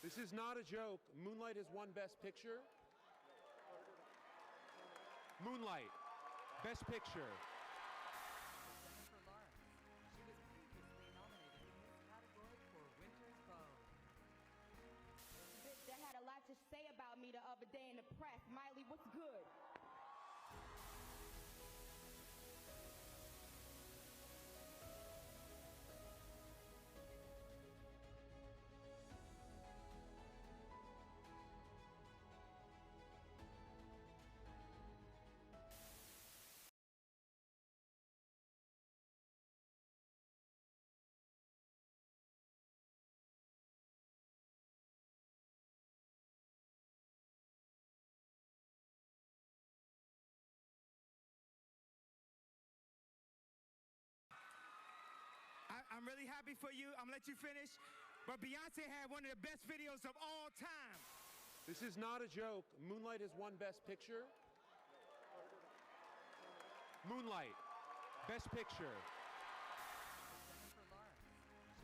This is not a joke. Moonlight has won Best Picture. Moonlight, Best Picture. Jennifer Lawrence. She was previously nominated in this category for Winter's Bone. That had a lot to say about me the other day in the press. Miley, what's good? I'm really happy for you. I'm gonna let you finish. But Beyonce had one of the best videos of all time. This is not a joke. Moonlight has won Best Picture. Moonlight, Best Picture. Jennifer Lawrence.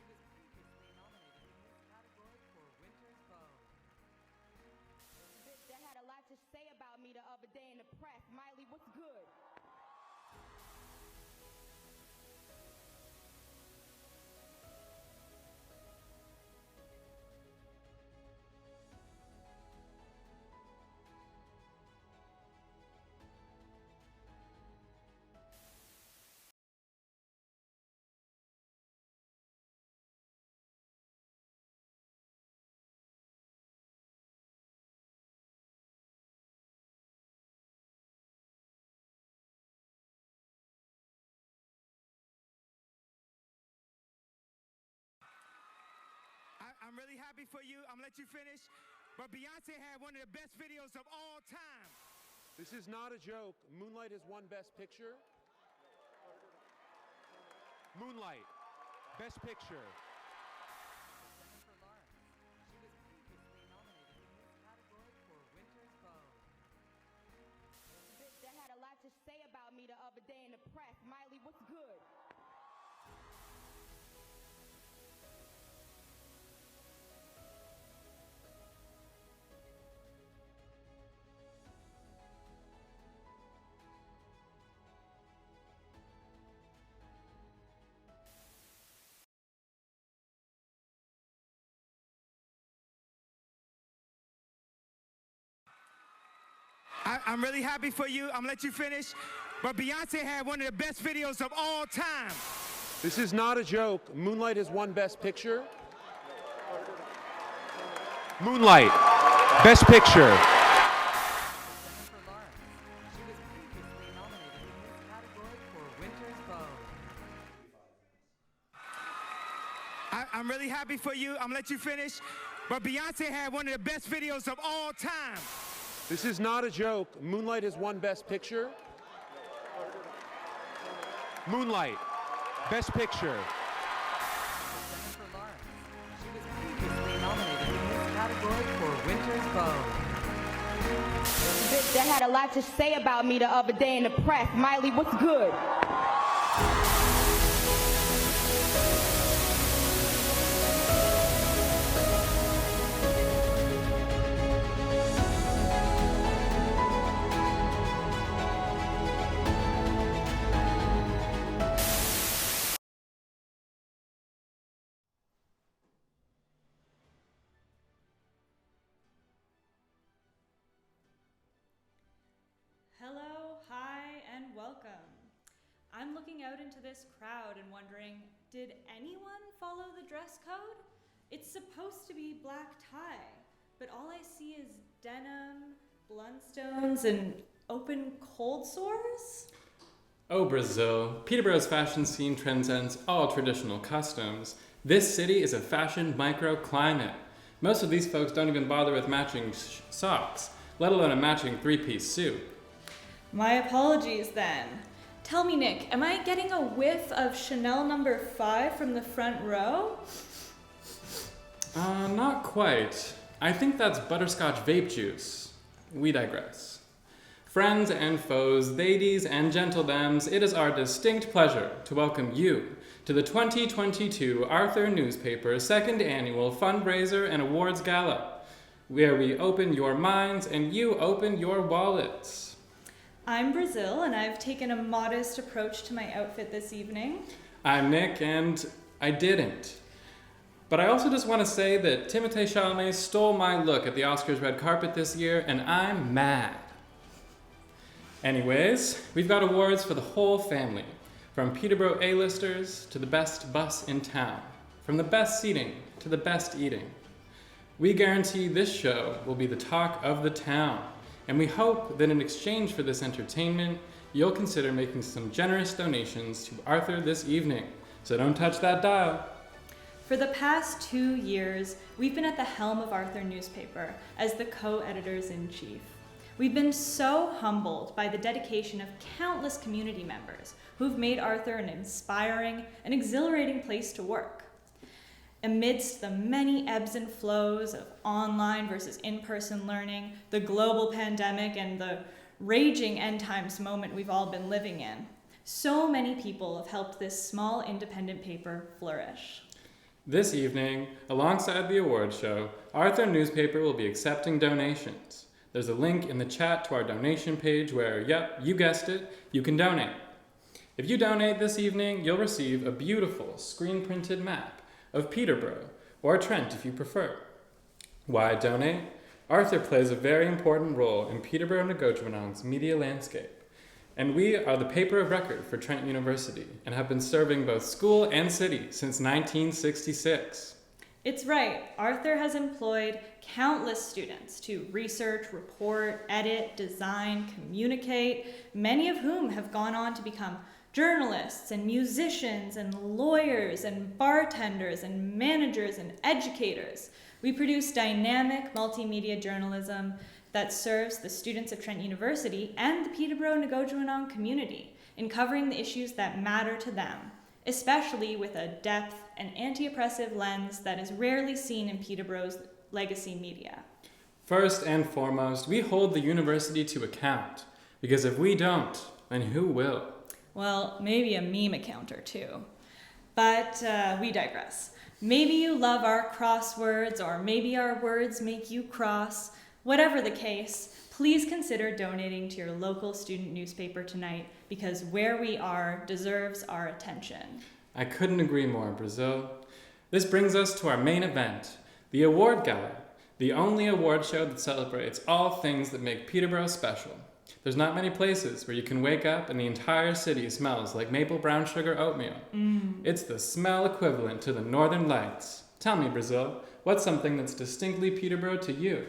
She was previously nominated in this category for Winter's Bone. That had a lot to say about me the other day in the press. Miley, what's good? I'm really happy for you. I'm gonna let you finish. But Beyonce had one of the best videos of all time. This is not a joke. Moonlight has won Best Picture. Moonlight, Best Picture. Jennifer Lawrence. She was previously nominated in this category for Winter's Bone. That had a lot to say about me the other day in the press. Miley, what's good? I'm really happy for you. I'm gonna let you finish. But Beyonce had one of the best videos of all time. This is not a joke. Moonlight has won Best Picture. Moonlight, Best Picture. Jennifer Lawrence. She was previously nominated in this category for Winter's Bone. I'm really happy for you. I'm gonna let you finish. But Beyonce had one of the best videos of all time. This is not a joke. Moonlight has won Best Picture. Moonlight, Best Picture. Jennifer Lawrence. She was previously nominated in this category for Winter's Bone. That had a lot to say about me the other day in the press. Miley, what's good? Hello, hi, and welcome. I'm looking out into this crowd and wondering, did anyone follow the dress code? It's supposed to be black tie, but all I see is denim, Blundstones, and open cold sores? Oh, Brazil. Peterborough's fashion scene transcends all traditional customs. This city is a fashion microclimate. Most of these folks don't even bother with matching socks, let alone a matching three-piece suit. My apologies then. Tell me, Nick, am I getting a whiff of Chanel number 5 from the front row? Not quite. I think that's butterscotch vape juice. We digress. Friends and foes, ladies and gentledames, it is our distinct pleasure to welcome you to the 2022 Arthur Newspaper Second Annual Fundraiser and Awards Gala, where we open your minds and you open your wallets. I'm Brazil, and I've taken a modest approach to my outfit this evening. I'm Nick, and I didn't. But I also just want to say that Timothée Chalamet stole my look at the Oscars red carpet this year, and I'm mad. Anyways, we've got awards for the whole family, from Peterborough A-listers to the best bus in town, from the best seating to the best eating. We guarantee this show will be the talk of the town, and we hope that in exchange for this entertainment, you'll consider making some generous donations to Arthur this evening. So don't touch that dial. For the past 2 years, we've been at the helm of Arthur Newspaper as the co-editors-in-chief. We've been so humbled by the dedication of countless community members who've made Arthur an inspiring and exhilarating place to work. Amidst the many ebbs and flows of online versus in-person learning, the global pandemic, and the raging end times moment we've all been living in, so many people have helped this small independent paper flourish. This evening, alongside the awards show, Arthur Newspaper will be accepting donations. There's a link in the chat to our donation page where, yep, you guessed it, you can donate. If you donate this evening, you'll receive a beautiful screen-printed map of Peterborough, or Trent if you prefer. Why donate? Arthur plays a very important role in Peterborough Ngojuanong's media landscape. And we are the paper of record for Trent University and have been serving both school and city since 1966. It's right. Arthur has employed countless students to research, report, edit, design, communicate, many of whom have gone on to become journalists and musicians and lawyers and bartenders and managers and educators. We produce dynamic multimedia journalism that serves the students of Trent University and the Peterborough Ngojuanong community in covering the issues that matter to them, especially with a depth and anti-oppressive lens that is rarely seen in Peterborough's legacy media. First and foremost, we hold the university to account, because if we don't, then who will? Well, maybe a meme account or two. But we digress. Maybe you love our crosswords, or maybe our words make you cross. Whatever the case, please consider donating to your local student newspaper tonight, because where we are deserves our attention. I couldn't agree more, Brazil. This brings us to our main event, the Award Gala, the only award show that celebrates all things that make Peterborough special. There's not many places where you can wake up and the entire city smells like maple brown sugar oatmeal. It's the smell equivalent to the Northern Lights. Tell me, Brazil, what's something that's distinctly Peterborough to you?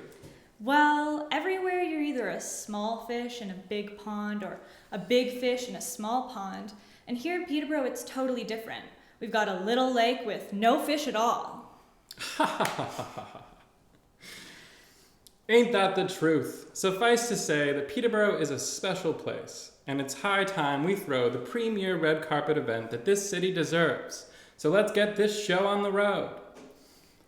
Well, everywhere you're either a small fish in a big pond or a big fish in a small pond. And here in Peterborough, it's totally different. We've got a little lake with no fish at all. Ain't that the truth? Suffice to say that Peterborough is a special place, and it's high time we throw the premier red carpet event that this city deserves. So let's get this show on the road.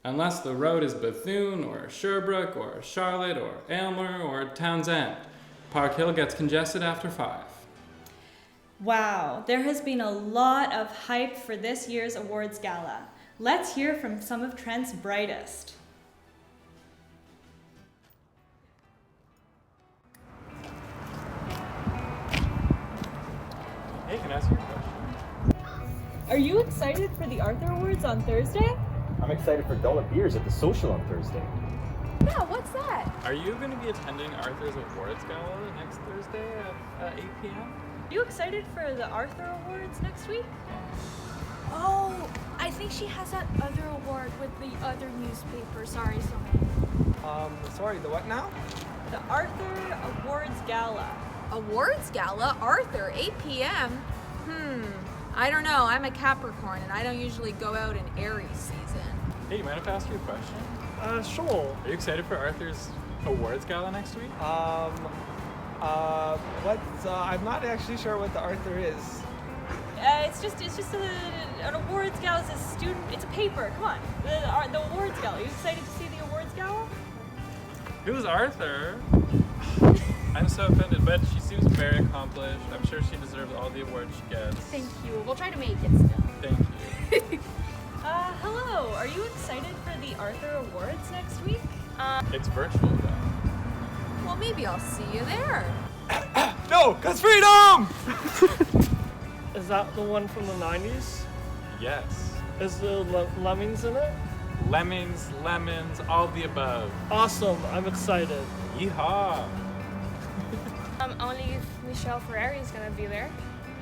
Unless the road is Bethune, or Sherbrooke, or Charlotte, or Aylmer, or Townsend. Park Hill gets congested after 5. Wow, there has been a lot of hype for this year's awards gala. Let's hear from some of Trent's brightest. Hey, can I ask you a question? Are you excited for the Arthur Awards on Thursday? I'm excited for Dollar Beers at the Social on Thursday. Yeah, what's that? Are you going to be attending Arthur's Awards Gala next Thursday at 8 p.m.? Are you excited for the Arthur Awards next week? Oh, I think she has that other award with the other newspaper. Sorry, Sorry, the what now? The Arthur Awards Gala. Awards Gala? Arthur, 8 p.m.? I don't know. I'm a Capricorn and I don't usually go out in Aries season. Hey, you mind if I ask you a question? Sure. Are you excited for Arthur's Awards Gala next week? I'm not actually sure what the Arthur is. It's just an awards gala. It's a student. It's a paper. Come on, the awards gala. Are you excited to see the awards gala? Who's Arthur? I'm so offended, but she seems very accomplished. I'm sure she deserves all the awards she gets. Thank you. We'll try to make it still. Thank you. Hello, are you excited for the Arthur Awards next week? It's virtual though. Well, maybe I'll see you there. No, cause freedom! Is that the one from the 90s? Yes. Is there lemmings in it? Lemmings, lemons, all the above. Awesome, I'm excited. Yeehaw! Only if Michelle Ferrari is gonna be there.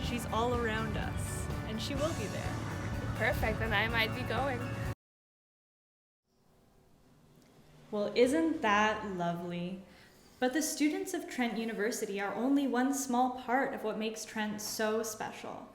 She's all around us, and she will be there. Perfect, then I might be going. Well, isn't that lovely? But the students of Trent University are only one small part of what makes Trent so special.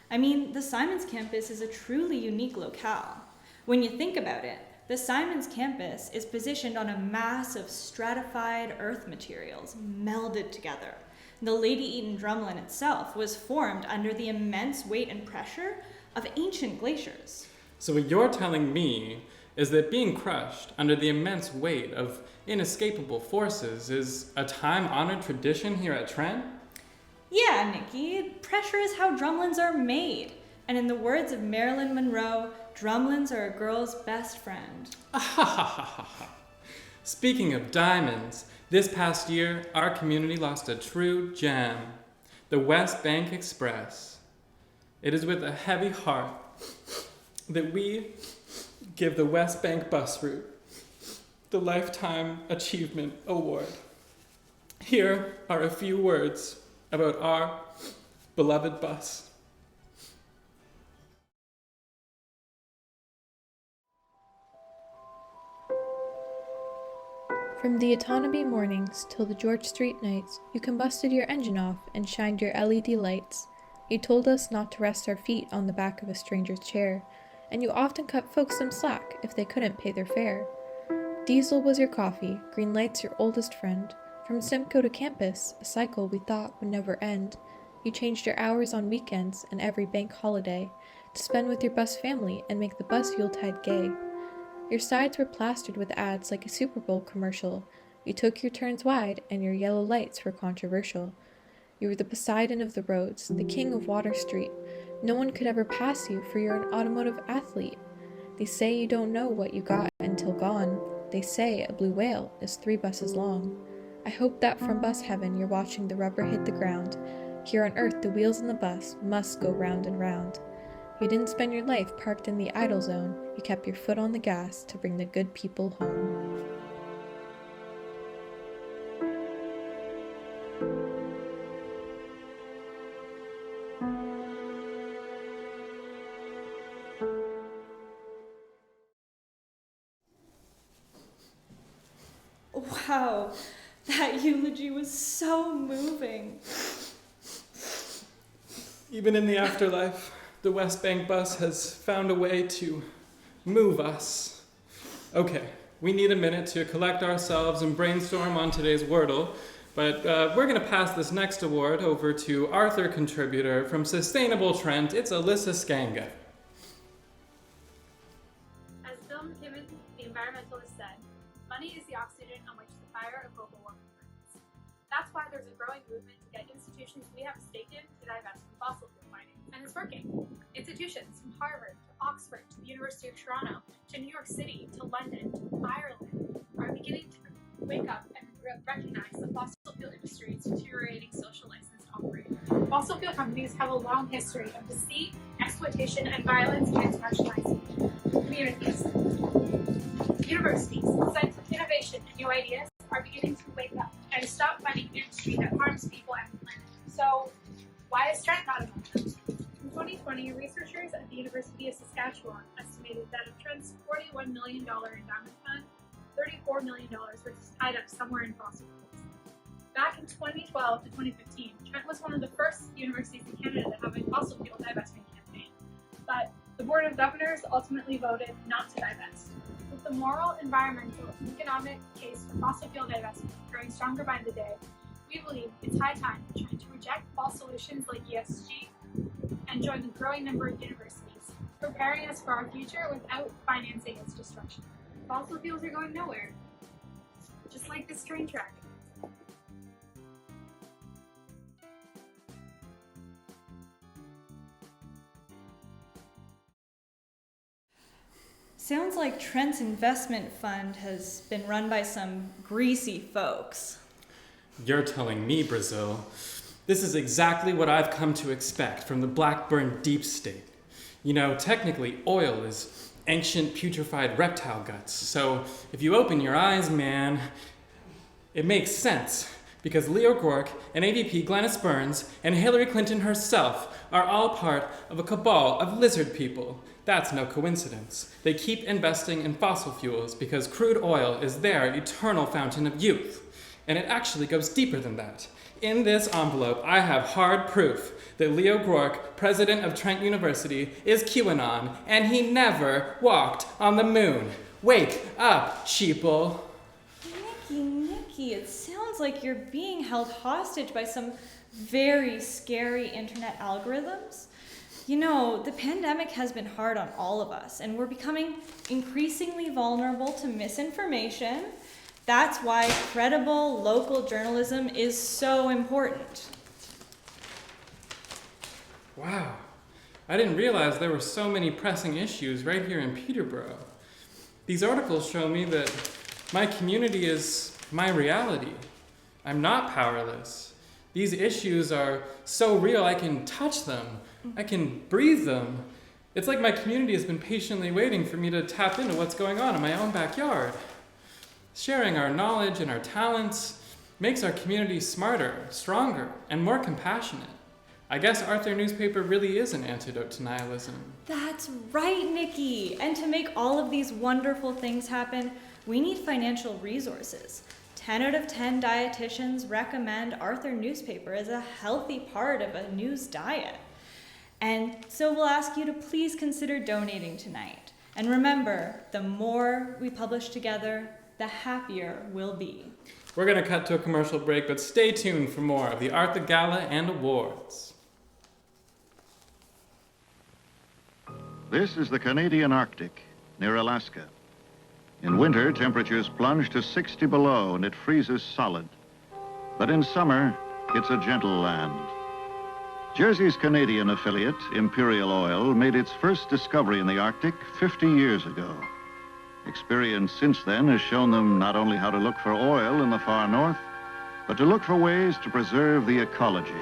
I mean, the Simons campus is a truly unique locale. When you think about it, the Simons campus is positioned on a mass of stratified earth materials melded together. The Lady Eaton drumlin itself was formed under the immense weight and pressure of ancient glaciers. So what you're telling me is that being crushed under the immense weight of inescapable forces is a time-honored tradition here at Trent? Yeah, Nikki, pressure is how drumlins are made. And in the words of Marilyn Monroe, drumlins are a girl's best friend. Speaking of diamonds, this past year, our community lost a true gem, the West Bank Express. It is with a heavy heart that we give the West Bank bus route the Lifetime Achievement Award. Here are a few words about our beloved bus. From the autonomy mornings till the George Street nights, you combusted your engine off and shined your LED lights. You told us not to rest our feet on the back of a stranger's chair, and you often cut folks some slack if they couldn't pay their fare. Diesel was your coffee, green lights your oldest friend. From Simcoe to campus, a cycle we thought would never end. You changed your hours on weekends and every bank holiday to spend with your bus family and make the bus Yuletide gay. Your sides were plastered with ads like a Super Bowl commercial. You took your turns wide, and your yellow lights were controversial. You were the Poseidon of the roads, the king of Water Street. No one could ever pass you, for you're an automotive athlete. They say you don't know what you got until gone. They say a blue whale is 3 buses long. I hope that from bus heaven you're watching the rubber hit the ground. Here on earth the wheels in the bus must go round and round. You didn't spend your life parked in the idle zone. You kept your foot on the gas to bring the good people home. Wow, that eulogy was so moving. Even in the afterlife, the West Bank bus has found a way to move us. Okay, we need a minute to collect ourselves and brainstorm on today's Wordle, but we're going to pass this next award over to Arthur contributor from Sustainable Trent. It's Alyssa Skanga. As Bill McKibben, the environmentalist, said, money is the oxygen on which the fire of global warming burns. That's why there's a growing movement to get institutions we have a stake in to divest from fossil fuel mining. And it's working. Institutions from Harvard to Oxford to the University of Toronto to New York City to London to Ireland are beginning to wake up and recognize the fossil fuel industry is deteriorating social license to operate. Fossil fuel companies have a long history of deceit, exploitation, and violence against marginalized communities. Universities, scientific innovation, and new ideas are beginning to wake up and stop funding an industry that harms people and the planet. So, why is Trent not among them? In 2020, researchers at the University of Saskatchewan estimated that of Trent's $41 million endowment fund, $34 million was tied up somewhere in fossil fuels. Back in 2012 to 2015, Trent was one of the first universities in Canada to have a fossil fuel divestment campaign, but the Board of Governors ultimately voted not to divest. With the moral, environmental, and economic case for fossil fuel divestment growing stronger by the day, we believe it's high time for Trent to reject false solutions like ESG and join the growing number of universities, preparing us for our future without financing its destruction. Fossil fuels are going nowhere, just like this train track. Sounds like Trent's investment fund has been run by some greasy folks. You're telling me, Brazil. This is exactly what I've come to expect from the Blackburn deep state. You know, technically, oil is ancient putrefied reptile guts. So if you open your eyes, man, it makes sense. Because Leo Gork and AVP Glennis Burns and Hillary Clinton herself are all part of a cabal of lizard people. That's no coincidence. They keep investing in fossil fuels because crude oil is their eternal fountain of youth. And it actually goes deeper than that. In this envelope, I have hard proof that Leo Gork, president of Trent University, is QAnon, and he never walked on the moon. Wake up, sheeple. Nikki, it sounds like you're being held hostage by some very scary internet algorithms. You know, the pandemic has been hard on all of us, and we're becoming increasingly vulnerable to misinformation. That's why credible local journalism is so important. Wow, I didn't realize there were so many pressing issues right here in Peterborough. These articles show me that my community is my reality. I'm not powerless. These issues are so real I can touch them. I can breathe them. It's like my community has been patiently waiting for me to tap into what's going on in my own backyard. Sharing our knowledge and our talents makes our community smarter, stronger, and more compassionate. I guess Arthur newspaper really is an antidote to nihilism. That's right, Nikki. And to make all of these wonderful things happen, we need financial resources. 10 out of 10 dietitians recommend Arthur newspaper as a healthy part of a news diet. And so we'll ask you to please consider donating tonight. And remember, the more we publish together, the happier we'll be. We're going to cut to a commercial break, but stay tuned for more of the Arthur Gala and Awards. This is the Canadian Arctic, near Alaska. In winter, temperatures plunge to 60 below and it freezes solid. But in summer, it's a gentle land. Jersey's Canadian affiliate, Imperial Oil, made its first discovery in the Arctic 50 years ago. Experience since then has shown them not only how to look for oil in the far north, but to look for ways to preserve the ecology,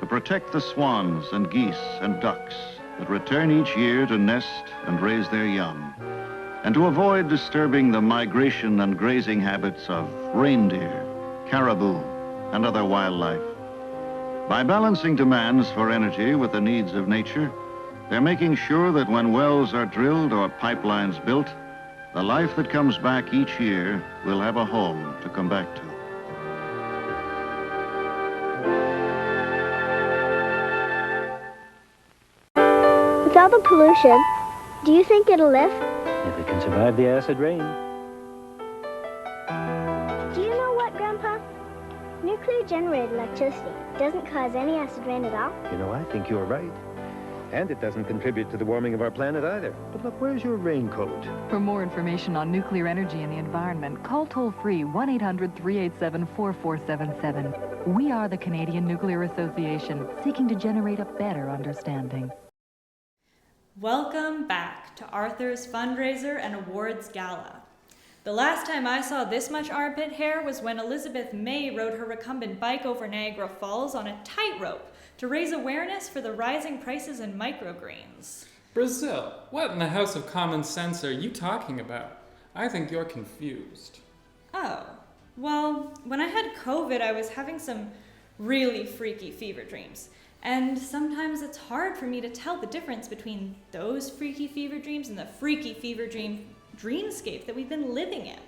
to protect the swans and geese and ducks that return each year to nest and raise their young, and to avoid disturbing the migration and grazing habits of reindeer, caribou, and other wildlife. By balancing demands for energy with the needs of nature, they're making sure that when wells are drilled or pipelines built, the life that comes back each year will have a home to come back to. With all the pollution, do you think it'll live? If it can survive the acid rain. Do you know what, Grandpa? Nuclear generated electricity doesn't cause any acid rain at all. You know, I think you're right. And it doesn't contribute to the warming of our planet either. But look, where's your raincoat? For more information on nuclear energy and the environment, call toll-free 1-800-387-4477. We are the Canadian Nuclear Association, seeking to generate a better understanding. Welcome back to Arthur's Fundraiser and Awards Gala. The last time I saw this much armpit hair was when Elizabeth May rode her recumbent bike over Niagara Falls on a tightrope to raise awareness for the rising prices in microgreens. Brazil, what in the House of Common Sense are you talking about? I think you're confused. Oh, well, when I had COVID, I was having some really freaky fever dreams. And sometimes it's hard for me to tell the difference between those freaky fever dreams and the freaky fever dreamscape that we've been living in.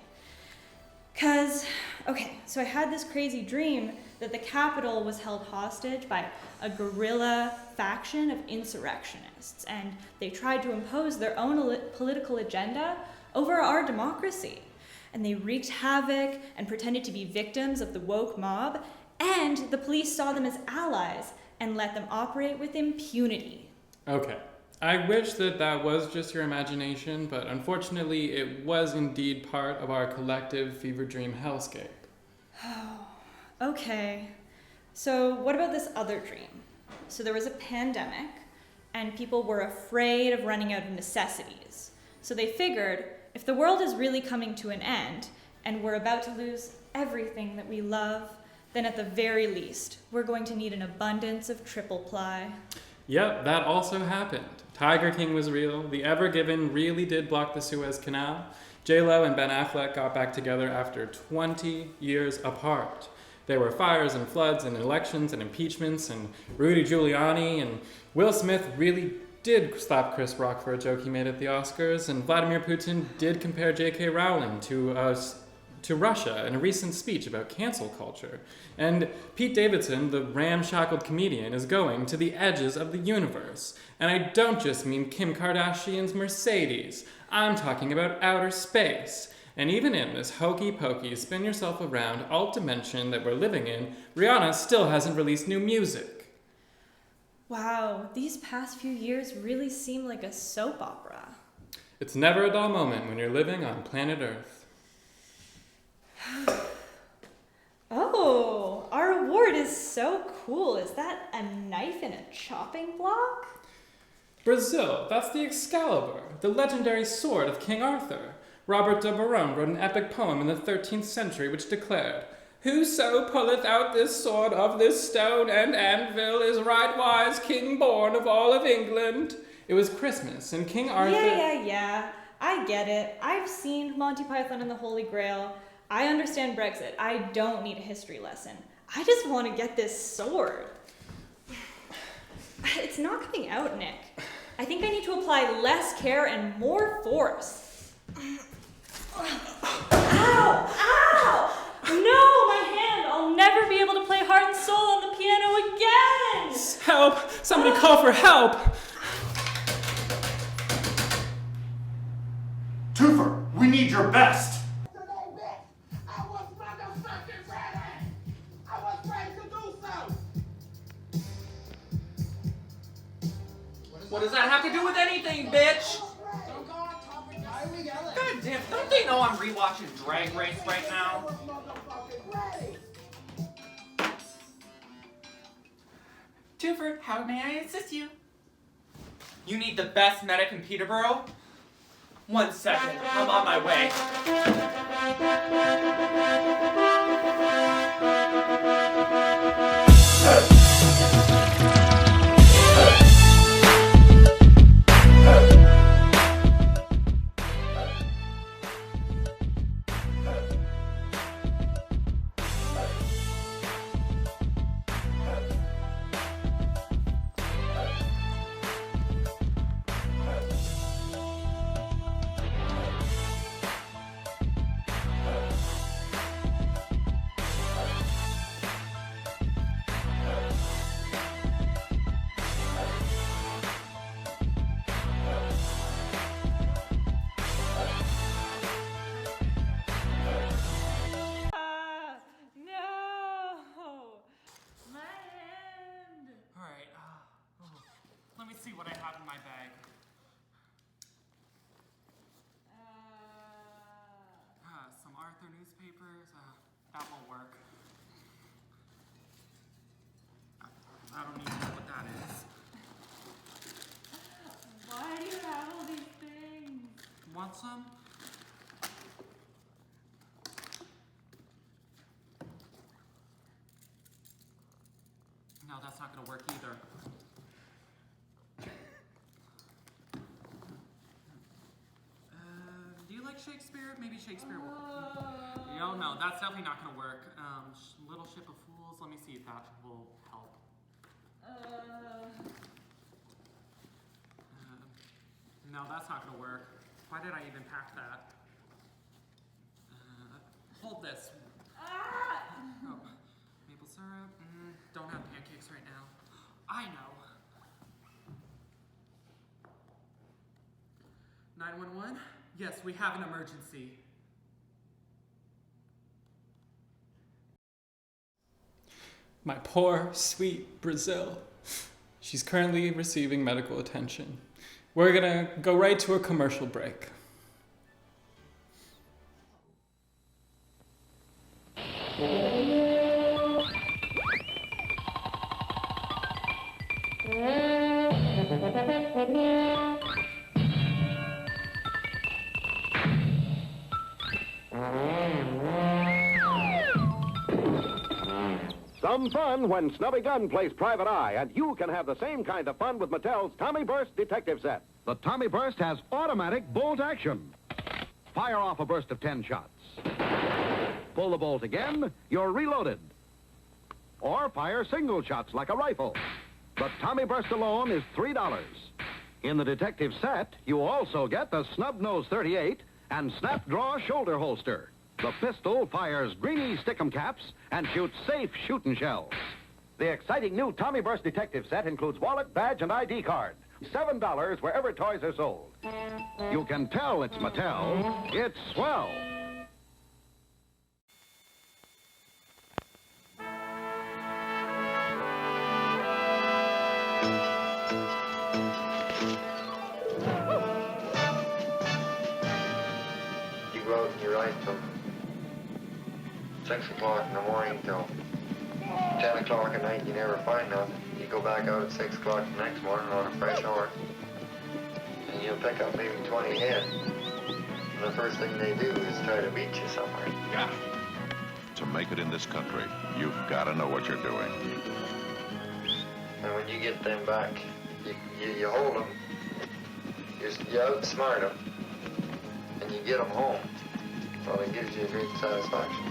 So I had this crazy dream that the Capitol was held hostage by a guerrilla faction of insurrectionists, and they tried to impose their own political agenda over our democracy. And they wreaked havoc and pretended to be victims of the woke mob, and the police saw them as allies and let them operate with impunity. Okay. I wish that was just your imagination, but unfortunately it was indeed part of our collective fever dream hellscape. Oh, okay. So what about this other dream? So there was a pandemic, and people were afraid of running out of necessities. So they figured, if the world is really coming to an end, and we're about to lose everything that we love, then at the very least, we're going to need an abundance of triple ply. Yep, that also happened. Tiger King was real. The Ever Given really did block the Suez Canal. J-Lo and Ben Affleck got back together after 20 years apart. There were fires and floods and elections and impeachments and Rudy Giuliani, and Will Smith really did slap Chris Rock for a joke he made at the Oscars, and Vladimir Putin did compare J.K. Rowling to Russia in a recent speech about cancel culture. And Pete Davidson, the ramshackled comedian, is going to the edges of the universe. And I don't just mean Kim Kardashian's Mercedes. I'm talking about outer space. And even in this hokey-pokey, spin yourself around alt dimension that we're living in, Rihanna still hasn't released new music. Wow, these past few years really seem like a soap opera. It's never a dull moment when you're living on planet Earth. Oh, our award is so cool. Is that a knife in a chopping block? Brazil, that's the Excalibur, the legendary sword of King Arthur. Robert de Boron wrote an epic poem in the 13th century which declared, "Whoso pulleth out this sword of this stone and anvil is right wise king born of all of England." It was Christmas, and King Arthur... Yeah. I get it. I've seen Monty Python and the Holy Grail. I understand Brexit. I don't need a history lesson. I just want to get this sword. It's not coming out, Nick. I think I need to apply less care and more force. Ow! Ow! No, my hand! I'll never be able to play Heart and Soul on the piano again! Help! Somebody call for help! Toofer, we need your best! What does that have to do with anything, bitch? God damn, don't they know I'm rewatching Drag Race right now? Twofer, how may I assist you? You need the best medic in Peterborough? 1 second, I'm on my way. Let me see what I have in my bag. Some Arthur newspapers. That won't work. I don't even know what that is. Why do you have all these things? Want some? No, that's not gonna work either. Do you like Shakespeare? Maybe Shakespeare will. No, that's definitely not gonna work. Little Ship of Fools. Let me see if that will help. No, that's not gonna work. Why did I even pack that? Hold this. Oh, maple syrup. Don't have pancakes right now. I know. 911? Yes, we have an emergency. My poor, sweet Brazil. She's currently receiving medical attention. We're gonna go right to a commercial break. Some fun when Snubby Gun plays Private Eye, and you can have the same kind of fun with Mattel's Tommy Burst detective set. The Tommy Burst has automatic bolt action. Fire off a burst of 10 shots. Pull the bolt again, you're reloaded. Or fire single shots like a rifle. The Tommy Burst alone is $3. In the detective set, you also get the Snub Nose 38 and Snap Draw shoulder holster. The pistol fires greeny stickum caps and shoots safe shooting shells. The exciting new Tommy Burst detective set includes wallet, badge, and ID card. $7 wherever toys are sold. You can tell it's Mattel. It's swell. You go out and you ride from 6 o'clock in the morning till 10 o'clock at night, you never find nothing. You go back out at 6 o'clock the next morning on a fresh horse, and you'll pick up maybe 20 head. And the first thing they do is try to beat you somewhere. Yeah. To make it in this country, you've got to know what you're doing. And when you get them back, you hold them, you outsmart them, and you get them home. Well, it gives you a great satisfaction.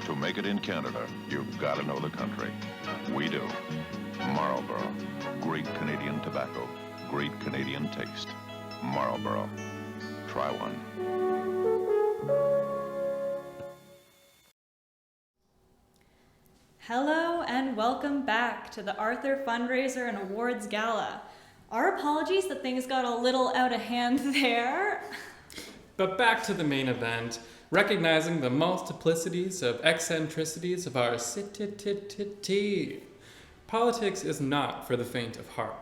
To make it in Canada, you've got to know the country. We do. Marlboro. Great Canadian tobacco. Great Canadian taste. Marlboro. Try one. Hello and welcome back to the Arthur Fundraiser and Awards Gala. Our apologies that things got a little out of hand there. But back to the main event, recognizing the multiplicities of eccentricities of our city. Politics is not for the faint of heart,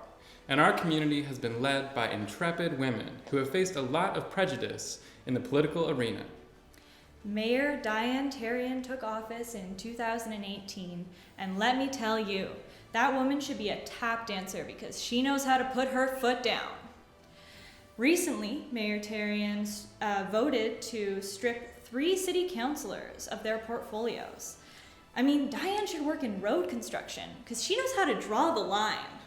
and our community has been led by intrepid women who have faced a lot of prejudice in the political arena. Mayor Diane Therrien took office in 2018, and let me tell you, that woman should be a tap dancer because she knows how to put her foot down. Recently, Mayor Therrien voted to strip 3 city councilors of their portfolios. I mean, Diane should work in road construction because she knows how to draw the line.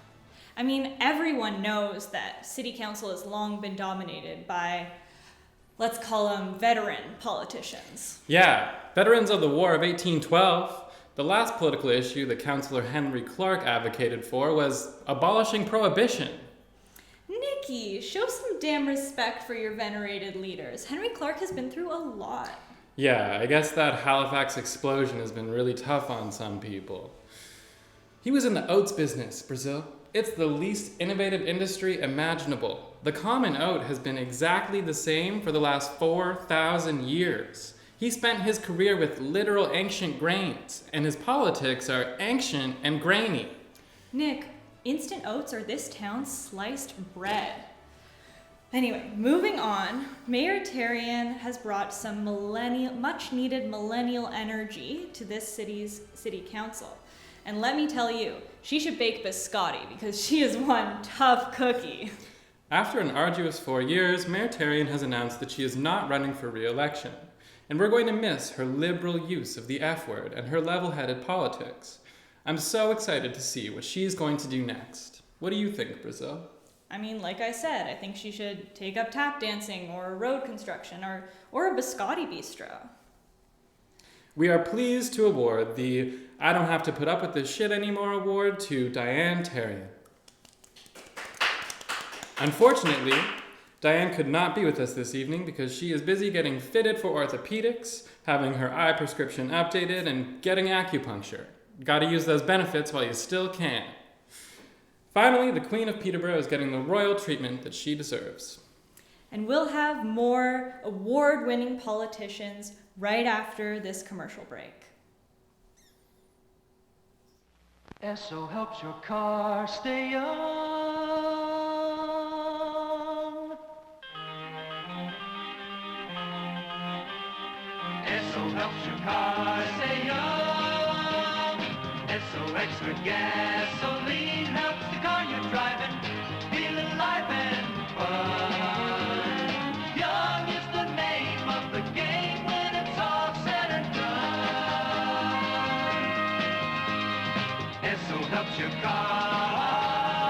I mean, everyone knows that city council has long been dominated by, let's call them veteran politicians. Yeah, veterans of the War of 1812. The last political issue that Councillor Henry Clark advocated for was abolishing prohibition. Nikki, show some damn respect for your venerated leaders. Henry Clark has been through a lot. Yeah, I guess that Halifax explosion has been really tough on some people. He was in the oats business, Brazil. It's the least innovative industry imaginable. The common oat has been exactly the same for the last 4,000 years. He spent his career with literal ancient grains, and his politics are ancient and grainy. Nick, instant oats are this town's sliced bread. Anyway, moving on, Mayor Therrien has brought some much-needed millennial energy to this city's city council. And let me tell you, she should bake biscotti because she is one tough cookie. After an arduous 4 years, Mayor Therrien has announced that she is not running for re-election. And we're going to miss her liberal use of the F word and her level-headed politics. I'm so excited to see what she's going to do next. What do you think, Brazil? I mean, like I said, I think she should take up tap dancing or road construction or a biscotti bistro. We are pleased to award the I Don't Have to Put Up With This Shit Anymore award to Diane Therrien. Unfortunately, Diane could not be with us this evening because she is busy getting fitted for orthopedics, having her eye prescription updated, and getting acupuncture. Gotta use those benefits while you still can. Finally, the Queen of Peterborough is getting the royal treatment that she deserves. And we'll have more award-winning politicians right after this commercial break. Esso helps your car stay young. Esso helps your car stay young. Esso extra gasoline helps the car you're driving feel alive and fun. Young is the name of the game when it's all said and done. helps your car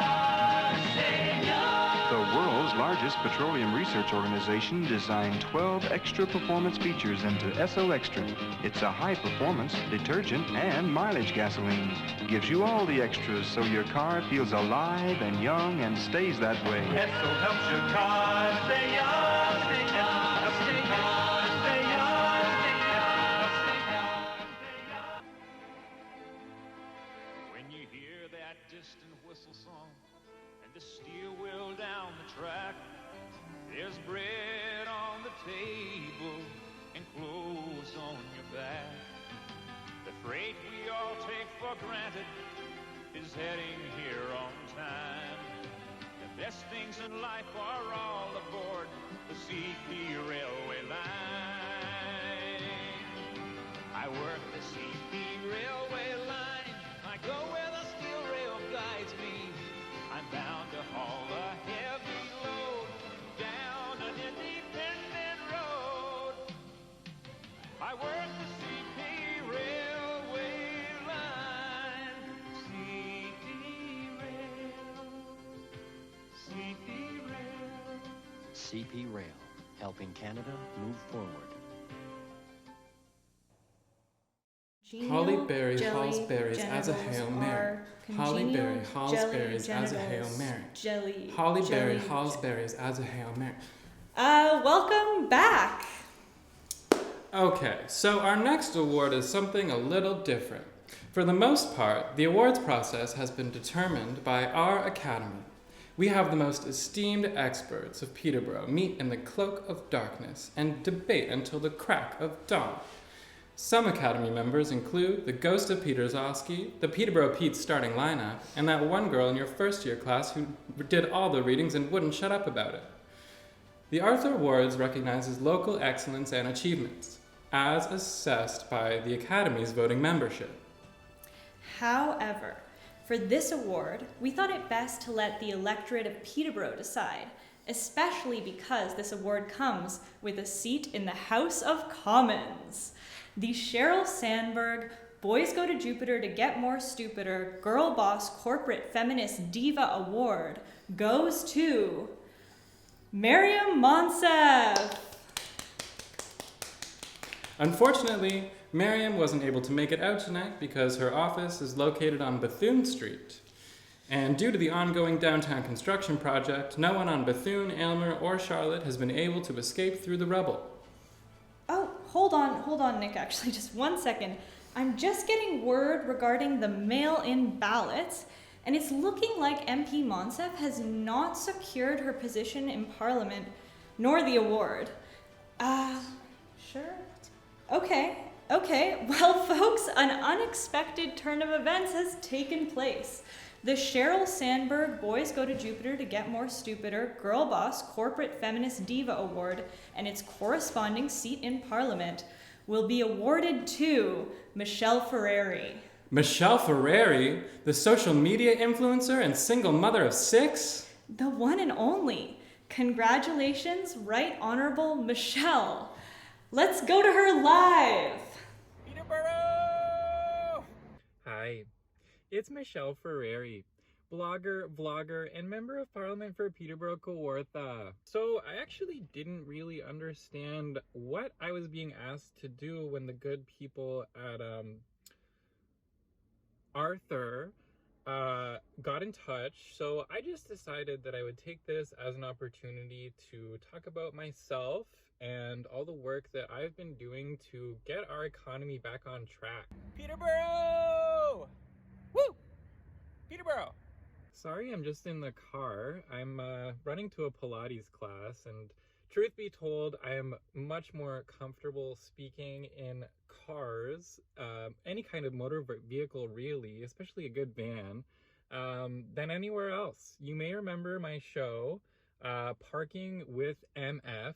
stay young. The world's largest petroleum research organization designed 12 extra performance features into SO Extra. It's a high-performance, detergent, and mileage gasoline. Gives you all the extras so your car feels alive and young and stays that way. SO helps your car stay young, stay young, stay young, stay young, stay young, stay young, stay young. When you hear that distant whistle song and the steel wheel down the track, there's bread on the table and clothes on your back. The freight we all take for granted is heading here on time. The best things in life are all aboard the CP railway line. I work the CP railway line. I go where the steel rail guides me. I'm bound to haul a heavy load down an independent road. I work the CP railway line. CP rail. CP rail. CP Rail, helping Canada move forward. Holly Berry hauls berries as a Hail Mary. Holly Berry hauls berries as a Hail Mary. Holly Berry hauls berries as a Hail Mary. Welcome back. Okay, so our next award is something a little different. For the most part, the awards process has been determined by our academy. We have the most esteemed experts of Peterborough meet in the cloak of darkness and debate until the crack of dawn. Some Academy members include the Ghost of Peter Zosky, the Peterborough Pete's starting lineup, and that one girl in your first year class who did all the readings and wouldn't shut up about it. The Arthur Awards recognizes local excellence and achievements, as assessed by the Academy's voting membership. However, for this award, we thought it best to let the electorate of Peterborough decide, especially because this award comes with a seat in the House of Commons. The Sheryl Sandberg Boys Go to Jupiter to Get More Stupider Girl Boss Corporate Feminist Diva Award goes to Miriam Monsef. Unfortunately, Miriam wasn't able to make it out tonight because her office is located on Bethune Street. And due to the ongoing downtown construction project, no one on Bethune, Aylmer, or Charlotte has been able to escape through the rubble. Oh, hold on, Nick, actually, just 1 second. I'm just getting word regarding the mail-in ballots, and it's looking like MP Monsef has not secured her position in Parliament, nor the award. Sure? Okay. Well, folks, an unexpected turn of events has taken place. The Sheryl Sandberg Boys Go to Jupiter to Get More Stupider Girl Boss Corporate Feminist Diva Award and its corresponding seat in Parliament will be awarded to Michelle Ferreri. Michelle Ferreri, the social media influencer and single mother of 6? The one and only. Congratulations, Right Honorable Michelle. Let's go to her live. Peterborough! Hi. It's Michelle Ferreri, blogger, vlogger, and member of Parliament for Peterborough Kawartha. So I actually didn't really understand what I was being asked to do when the good people at Arthur got in touch. So I just decided that I would take this as an opportunity to talk about myself and all the work that I've been doing to get our economy back on track. Peterborough! Woo! Peterborough! Sorry, I'm just in the car. I'm running to a Pilates class, and truth be told, I am much more comfortable speaking in cars, any kind of motor vehicle really, especially a good van, than anywhere else. You may remember my show, Parking with MF.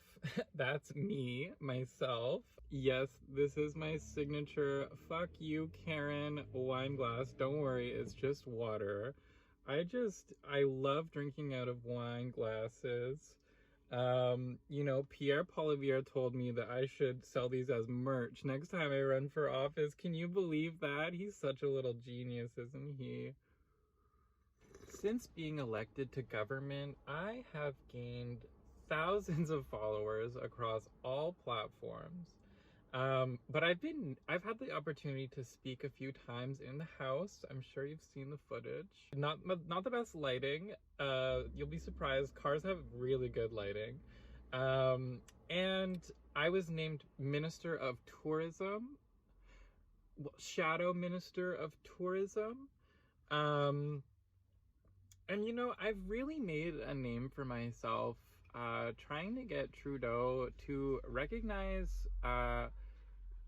That's me, myself. Yes, this is my signature fuck you Karen wine glass. Don't worry, it's just water. I love drinking out of wine glasses. You know, Pierre Polivier told me that I should sell these as merch next time I run for office. Can you believe that? He's such a little genius, isn't he? since being elected to government, I have gained thousands of followers across all platforms. But I've had the opportunity to speak a few times in the House. I'm sure you've seen the footage. Not the best lighting. You'll be surprised. Cars have really good lighting. And I was named Minister of Tourism. Shadow Minister of Tourism. And you know, I've really made a name for myself trying to get Trudeau to recognize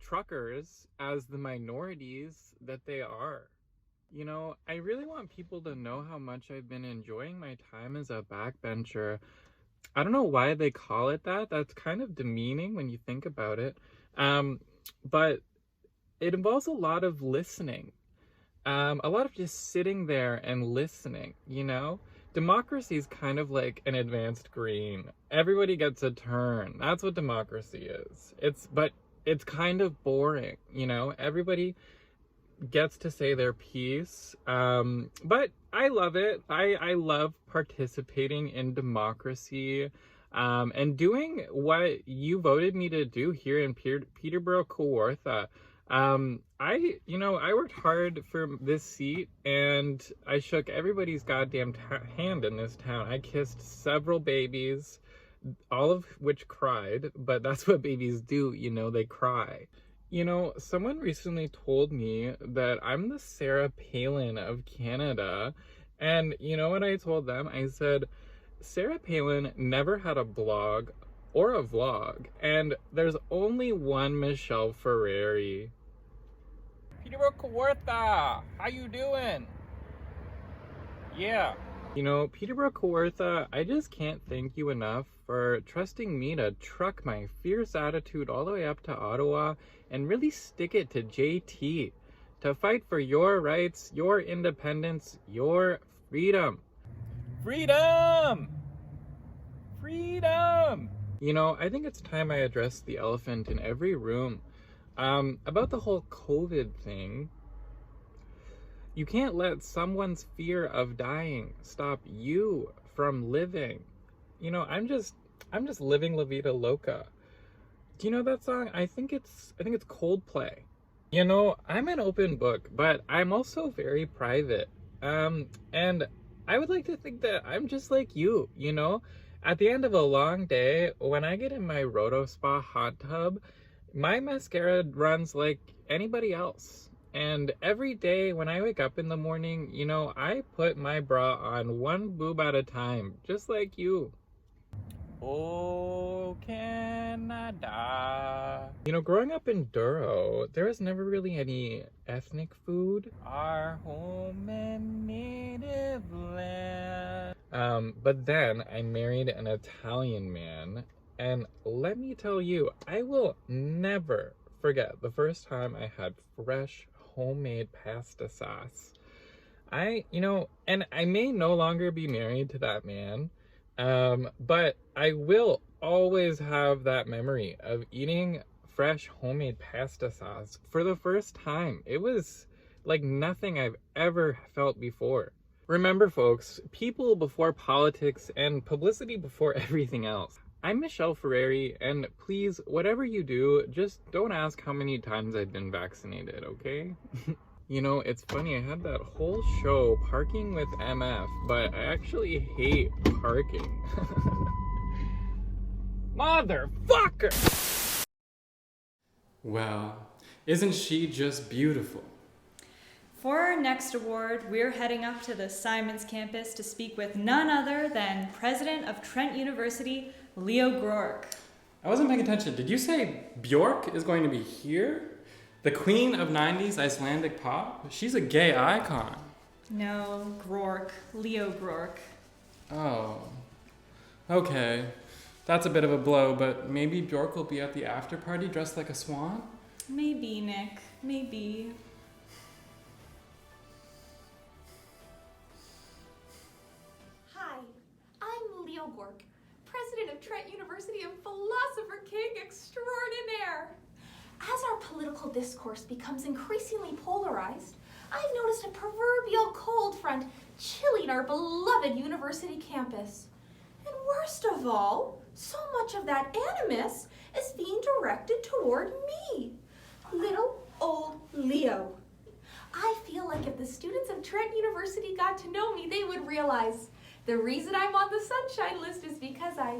truckers as the minorities that they are. You know, I really want people to know how much I've been enjoying my time as a backbencher. I don't know why they call it that. That's kind of demeaning when you think about it. But it involves a lot of listening. A lot of just sitting there and listening, you know? Democracy is kind of like an advanced green. Everybody gets a turn. That's what democracy is. But it's kind of boring, you know? Everybody gets to say their piece. But I love it. I love participating in democracy and doing what you voted me to do here in Peterborough, Kawartha. I worked hard for this seat, and I shook everybody's goddamn hand in this town. I kissed several babies, all of which cried, but that's what babies do, you know, they cry. You know, someone recently told me that I'm the Sarah Palin of Canada, and you know what I told them? I said, Sarah Palin never had a blog or a vlog, and there's only one Michelle Ferrari. Peterborough Kawartha, how you doing? Yeah. You know, Peterborough Kawartha, I just can't thank you enough for trusting me to truck my fierce attitude all the way up to Ottawa and really stick it to JT, to fight for your rights, your independence, your freedom. Freedom! Freedom! You know, I think it's time I address the elephant in every room. About the whole COVID thing, you can't let someone's fear of dying stop you from living. You know, I'm just living La Vida Loca. Do you know that song? I think it's Coldplay. You know, I'm an open book, but I'm also very private. And I would like to think that I'm just like you, you know? At the end of a long day, when I get in my Roto Spa hot tub, my mascara runs like anybody else. And every day when I wake up in the morning, you know, I put my bra on one boob at a time, just like you. Oh, Canada. You know, growing up in Duro, there was never really any ethnic food. Our home and native land. But then I married an Italian man. And let me tell you, I will never forget the first time I had fresh homemade pasta sauce. And I may no longer be married to that man, but I will always have that memory of eating fresh homemade pasta sauce for the first time. It was like nothing I've ever felt before. Remember, folks, people before politics and publicity before everything else. I'm Michelle Ferrari, and please, whatever you do, just don't ask how many times I've been vaccinated, okay? You know, it's funny, I had that whole show, Parking with MF, but I actually hate parking. Motherfucker! Well, isn't she just beautiful? For our next award, we're heading up to the Simons campus to speak with none other than President of Trent University, Leo Groark. I wasn't paying attention. Did you say Bjork is going to be here? The queen of 90s Icelandic pop? She's a gay icon. No, Groark. Leo Groark. Oh. Okay. That's a bit of a blow, but maybe Bjork will be at the after party dressed like a swan? Maybe, Nick. Maybe. Hi, I'm Leo Groark, President of Trent University and Philosopher King Extraordinaire. As our political discourse becomes increasingly polarized, I've noticed a proverbial cold front chilling our beloved university campus. And worst of all, so much of that animus is being directed toward me, little old Leo. I feel like if the students of Trent University got to know me, they would realize the reason I'm on the sunshine list is because I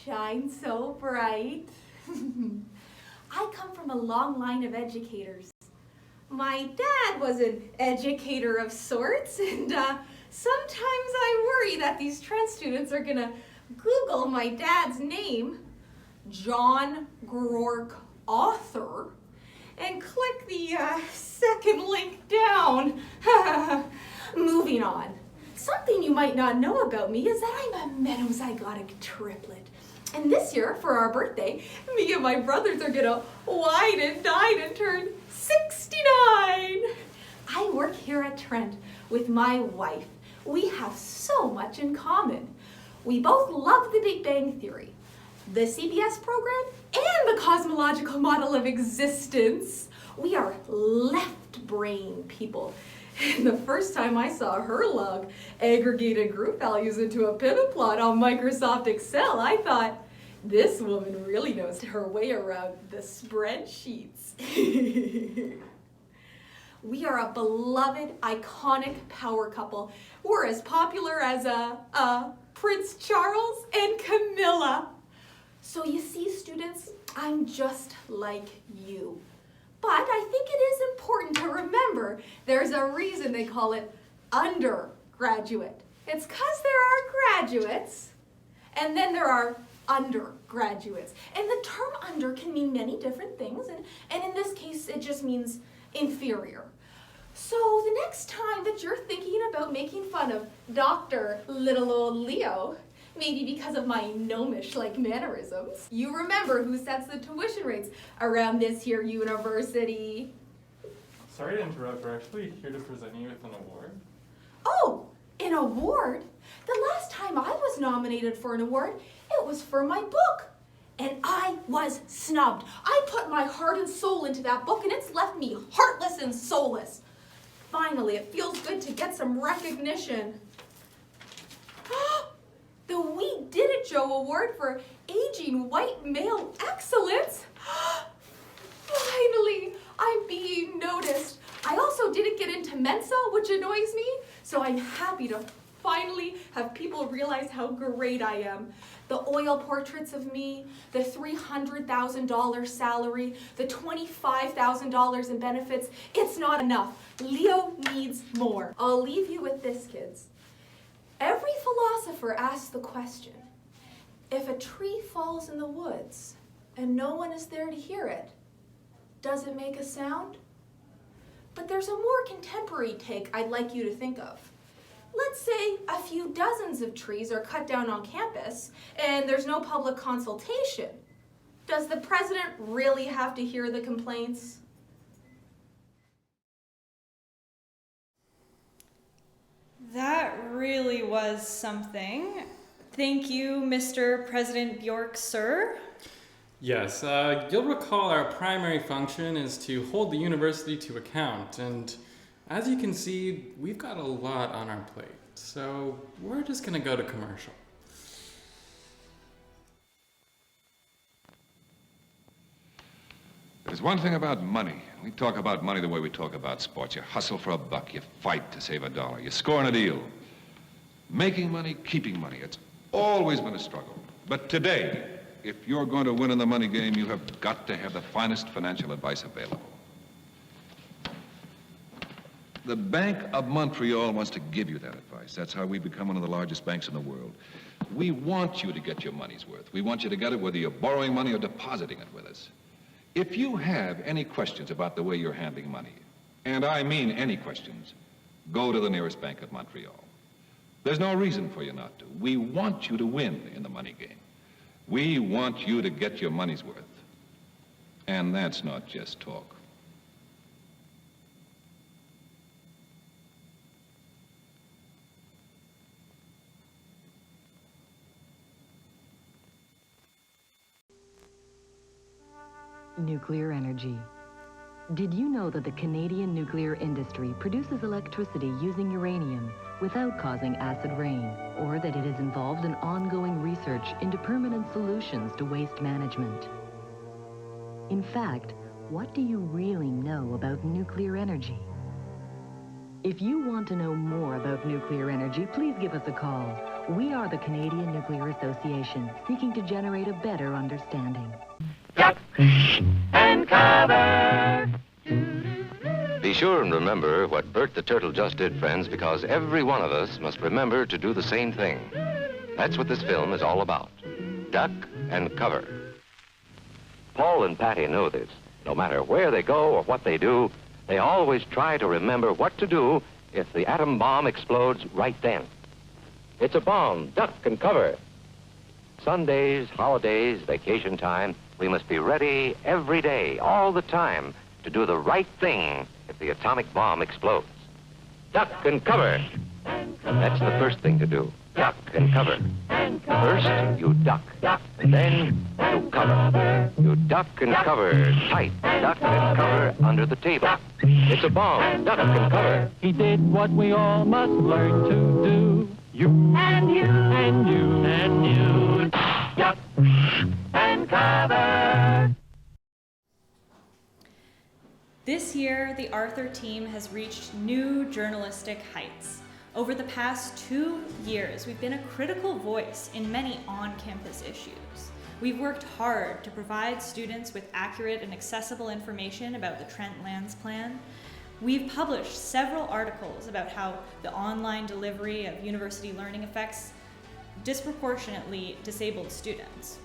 shine so bright. I come from a long line of educators. My dad was an educator of sorts, and sometimes I worry that these Trent students are gonna Google my dad's name, John Groark Author, and click the second link down. Moving on. Something you might not know about me is that I'm a menozygotic triplet. And this year, for our birthday, me and my brothers are gonna wine and dine and turn 69. I work here at Trent with my wife. We have so much in common. We both love the Big Bang Theory, the CBS program, and the cosmological model of existence. We are left brain people. And the first time I saw her log aggregated group values into a pivot plot on Microsoft Excel, I thought, this woman really knows her way around the spreadsheets. We are a beloved, iconic power couple. We're as popular as Prince Charles and Camilla. So you see, students, I'm just like you. But I think it is important to remember there's a reason they call it undergraduate. It's because there are graduates, and then there are undergraduates. And the term under can mean many different things, and in this case, it just means inferior. So the next time that you're thinking about making fun of Dr. Little Old Leo, maybe because of my gnomish-like mannerisms, you remember who sets the tuition rates around this here university. Sorry to interrupt, we're actually here to present you with an award. Oh, an award? The last time I was nominated for an award, it was for my book. And I was snubbed. I put my heart and soul into that book, and it's left me heartless and soulless. Finally, it feels good to get some recognition. The We Did It Joe Award for Aging White Male Excellence. Finally, I'm being noticed. I also didn't get into Mensa, which annoys me, so I'm happy to finally have people realize how great I am. The oil portraits of me, the $300,000 salary, the $25,000 in benefits, it's not enough. Leo needs more. I'll leave you with this, kids. Every philosopher asks the question, if a tree falls in the woods and no one is there to hear it, does it make a sound? But there's a more contemporary take I'd like you to think of. Let's say a few dozens of trees are cut down on campus and there's no public consultation. Does the president really have to hear the complaints? That really was something. Thank you, Mr. President Bjork, sir. Yes, you'll recall our primary function is to hold the university to account, and as you can see, we've got a lot on our plate, so we're just gonna go to commercial. There's one thing about money. We talk about money the way we talk about sports. You hustle for a buck, you fight to save a dollar, you score on a deal. Making money, keeping money, it's always been a struggle. But today, if you're going to win in the money game, you have got to have the finest financial advice available. The Bank of Montreal wants to give you that advice. That's how we become one of the largest banks in the world. We want you to get your money's worth. We want you to get it whether you're borrowing money or depositing it with us. If you have any questions about the way you're handling money, and I mean any questions, go to the nearest bank at Montreal. There's no reason for you not to. We want you to win in the money game. We want you to get your money's worth. And that's not just talk. Nuclear energy. Did you know that the Canadian nuclear industry produces electricity using uranium without causing acid rain, or that it is involved in ongoing research into permanent solutions to waste management? In fact, what do you really know about nuclear energy? If you want to know more about nuclear energy, please give us a call. We are the Canadian Nuclear Association, seeking to generate a better understanding. Duck and cover. Be sure and remember what Bert the Turtle just did, friends, because every one of us must remember to do the same thing. That's what this film is all about. Duck and cover. Paul and Patty know this. No matter where they go or what they do, they always try to remember what to do if the atom bomb explodes right then. It's a bomb, duck and cover. Sundays, holidays, vacation time, we must be ready every day, all the time, to do the right thing if the atomic bomb explodes. Duck and cover. That's the first thing to do. Duck and cover. First, you duck. Then, you cover. You duck and cover tight. Duck and cover under the table. It's a bomb. Duck and cover. He did what we all must learn to do. You and you and you and you. Duck and cover. This year, the Arthur team has reached new journalistic heights. Over the past 2 years, we've been a critical voice in many on-campus issues. We've worked hard to provide students with accurate and accessible information about the Trent Lands Plan. We've published several articles about how the online delivery of university learning affects disproportionately disabled students.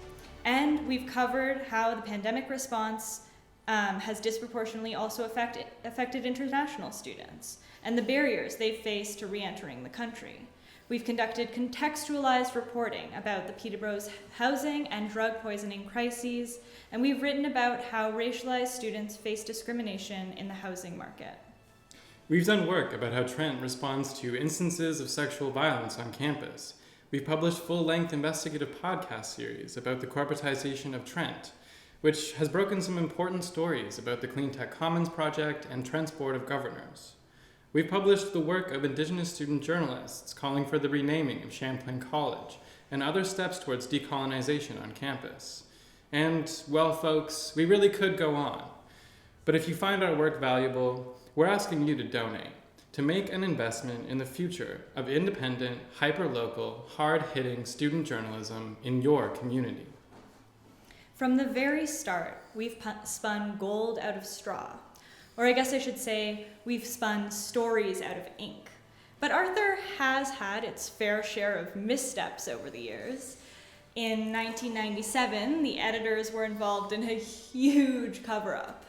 And we've covered how the pandemic response has disproportionately also affected international students and the barriers they face to re-entering the country. We've conducted contextualized reporting about the Peterborough's housing and drug poisoning crises, and we've written about how racialized students face discrimination in the housing market. We've done work about how Trent responds to instances of sexual violence on campus. We've published full-length investigative podcast series about the corporatization of Trent, which has broken some important stories about the Clean Tech Commons Project and Trent's Board of Governors. We've published the work of Indigenous student journalists calling for the renaming of Champlain College and other steps towards decolonization on campus. And, well, folks, we really could go on. But if you find our work valuable, we're asking you to donate, to make an investment in the future of independent, hyper-local, hard-hitting student journalism in your community. From the very start, we've spun gold out of straw. Or I guess I should say, we've spun stories out of ink. But Arthur has had its fair share of missteps over the years. In 1997, the editors were involved in a huge cover-up.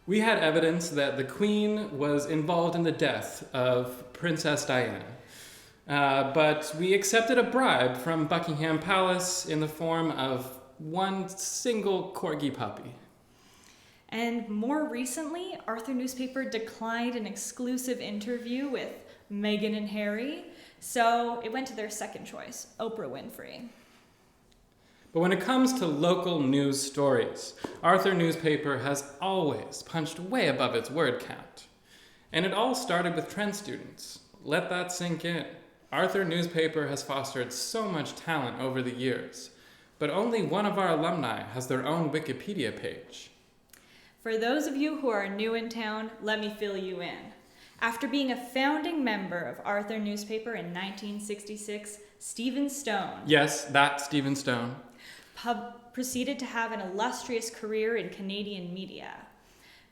We had evidence that the Queen was involved in the death of Princess Diana. But we accepted a bribe from Buckingham Palace in the form of one single corgi puppy. And more recently, Arthur newspaper declined an exclusive interview with Meghan and Harry, so it went to their second choice, Oprah Winfrey. But when it comes to local news stories, Arthur newspaper has always punched way above its word count. And it all started with Trent students. Let that sink in. Arthur newspaper has fostered so much talent over the years, but only one of our alumni has their own Wikipedia page. For those of you who are new in town, let me fill you in. After being a founding member of Arthur newspaper in 1966, Stephen Stone. Yes, that Stephen Stone. Proceeded to have an illustrious career in Canadian media.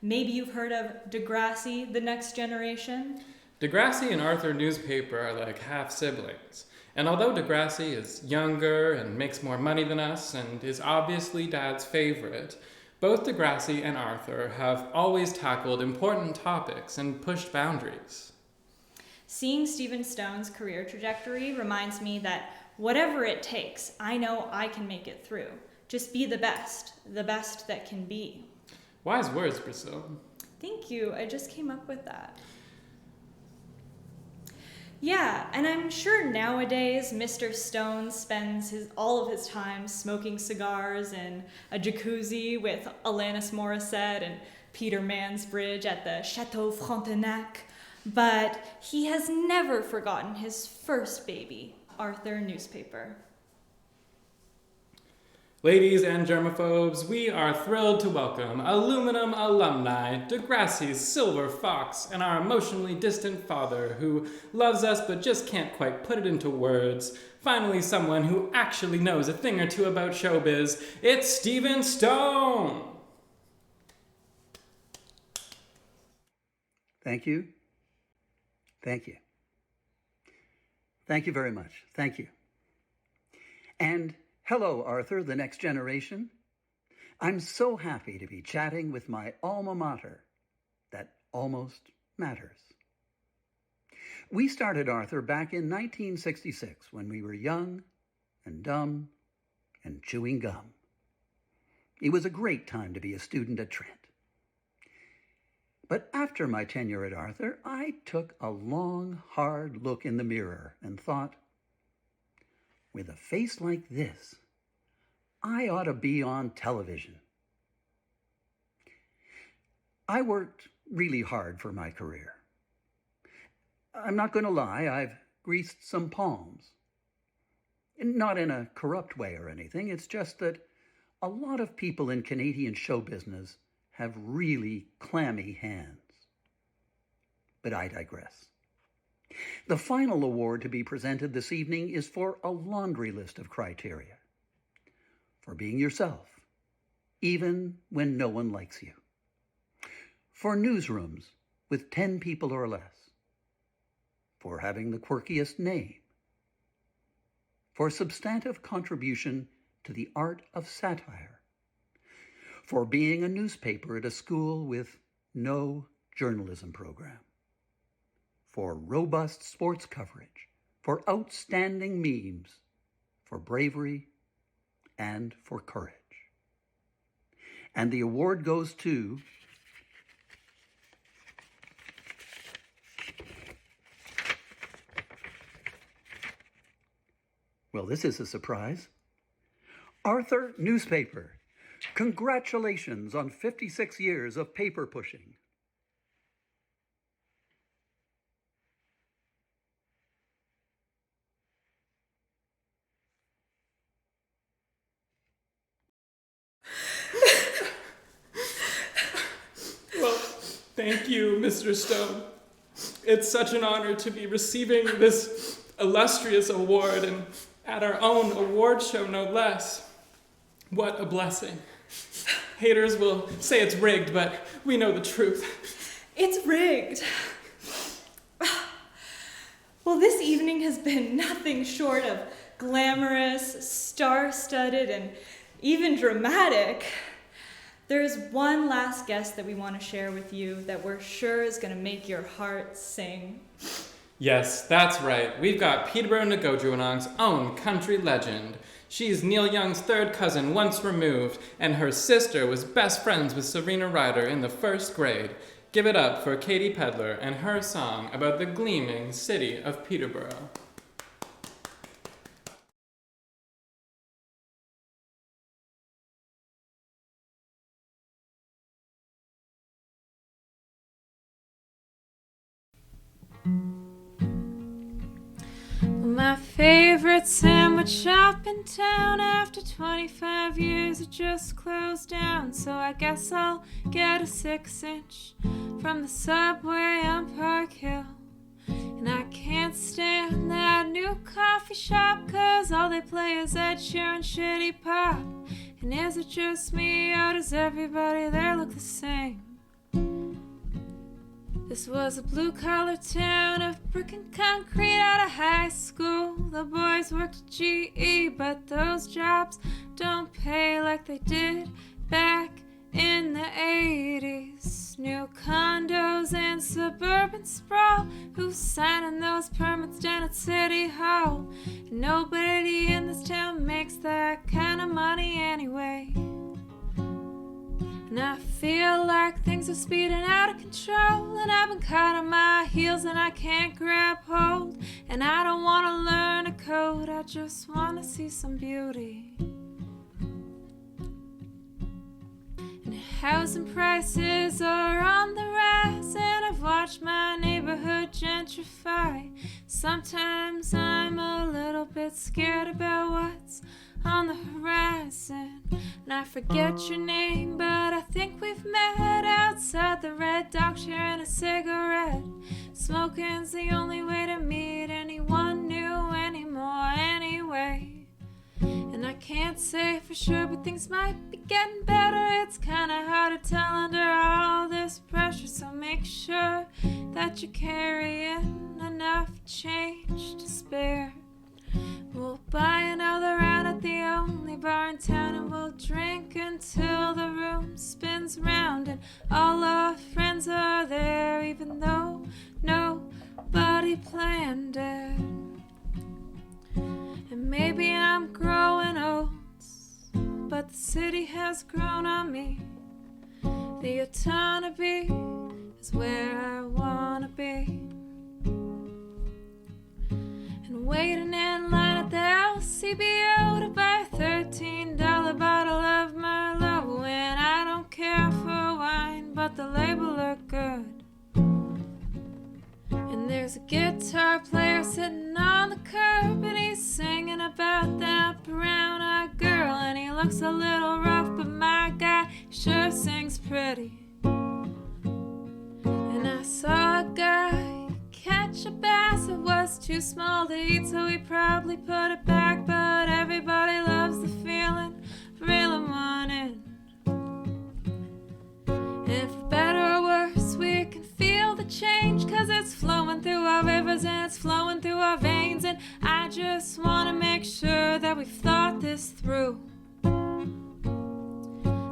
Maybe you've heard of Degrassi, The Next Generation? Degrassi and Arthur newspaper are like half siblings. And although Degrassi is younger and makes more money than us and is obviously Dad's favorite, both Degrassi and Arthur have always tackled important topics and pushed boundaries. Seeing Stephen Stone's career trajectory reminds me that whatever it takes, I know I can make it through. Just be the best that can be. Wise words, Priscilla. Thank you, I just came up with that. Yeah, and I'm sure nowadays Mr. Stone spends all of his time smoking cigars in a jacuzzi with Alanis Morissette and Peter Mansbridge at the Chateau Frontenac, but he has never forgotten his first baby, Arthur Newspaper. Ladies and germaphobes, we are thrilled to welcome Aluminum alumni, Degrassi's Silver Fox, and our emotionally distant father who loves us but just can't quite put it into words. Finally, someone who actually knows a thing or two about showbiz. It's Stephen Stone! Thank you. Thank you. Thank you very much. Thank you. And hello, Arthur, the next generation. I'm so happy to be chatting with my alma mater that almost matters. We started Arthur back in 1966 when we were young and dumb and chewing gum. It was a great time to be a student at Trent. But after my tenure at Arthur, I took a long, hard look in the mirror and thought, with a face like this, I ought to be on television. I worked really hard for my career. I'm not going to lie, I've greased some palms. Not in a corrupt way or anything, it's just that a lot of people in Canadian show business have really clammy hands. But I digress. The final award to be presented this evening is for a laundry list of criteria. For being yourself, even when no one likes you. For newsrooms with 10 people or less. For having the quirkiest name. For substantive contribution to the art of satire. For being a newspaper at a school with no journalism program. For robust sports coverage. For outstanding memes. For bravery and for courage. And the award goes to well, this is a surprise. Arthur Newspaper. Congratulations on 56 years of paper pushing. Well, thank you, Mr. Stone. It's such an honor to be receiving this illustrious award and at our own award show, no less. What a blessing. Haters will say it's rigged, but we know the truth. It's rigged. Well, this evening has been nothing short of glamorous, star-studded, and even dramatic. There's one last guest that we want to share with you that we're sure is going to make your heart sing. Yes, that's right. We've got Peterborough Ngojuanong's own country legend. She's Neil Young's third cousin once removed, and her sister was best friends with Serena Ryder in the first grade. Give it up for Katie Pedler and her song about the gleaming city of Peterborough. My favorite sandwich shop in town after 25 years it just closed down, so I guess I'll get a 6-inch from the subway on Park Hill. And I can't stand that new coffee shop 'cause all they play is Ed Sheeran shitty pop. And is it just me or does everybody there look the same? This was a blue-collar town of brick and concrete out of high school. The boys worked at GE, but those jobs don't pay like they did back in the 80s. New condos and suburban sprawl. Who's signing those permits down at City Hall? Nobody in this town makes that kind of money anyway. And I feel like things are speeding out of control, and I've been caught on my heels and I can't grab hold. And I don't want to learn a code, I just want to see some beauty. And housing prices are on the rise, and I've watched my neighborhood gentrify. Sometimes I'm a little bit scared about what's on the horizon. And I forget your name, but I think we've met outside the Red Dog sharing a cigarette. Smoking's the only way to meet anyone new anymore anyway. And I can't say for sure, but things might be getting better. It's kinda hard to tell under all this pressure, so make sure that you're carrying enough change to spare. We'll buy another round at the only bar in town, and we'll drink until the room spins round, and all our friends are there, even though nobody planned it. And maybe I'm growing old, but the city has grown on me. The autonomy is where I wanna be. And waiting in line at the LCBO to buy a $13 bottle of Merlot, when I don't care for wine, but the label looked good. And there's a guitar player sitting on the curb, and he's singing about that brown-eyed girl, and he looks a little rough, but my guy sure sings pretty. And I saw a guy catch a bass. It was too small to eat, so he probably put it back, but everybody loves the feeling of reeling one in. And for better or worse, we can feel the change, 'cause it's flowing through our rivers and it's flowing through our veins. And I just want to make sure that we've thought this through,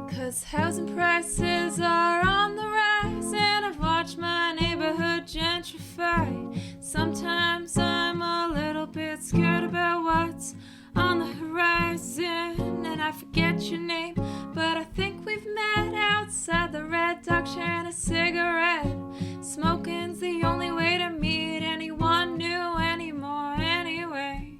'cause housing prices are on the rise, and I've watched my neighborhood gentrify. Sometimes I'm a little bit scared about what's on the horizon, and I forget your name, but I think we've met outside the Red Dog sharing a cigarette. Smoking's the only way to meet anyone new anymore anyway.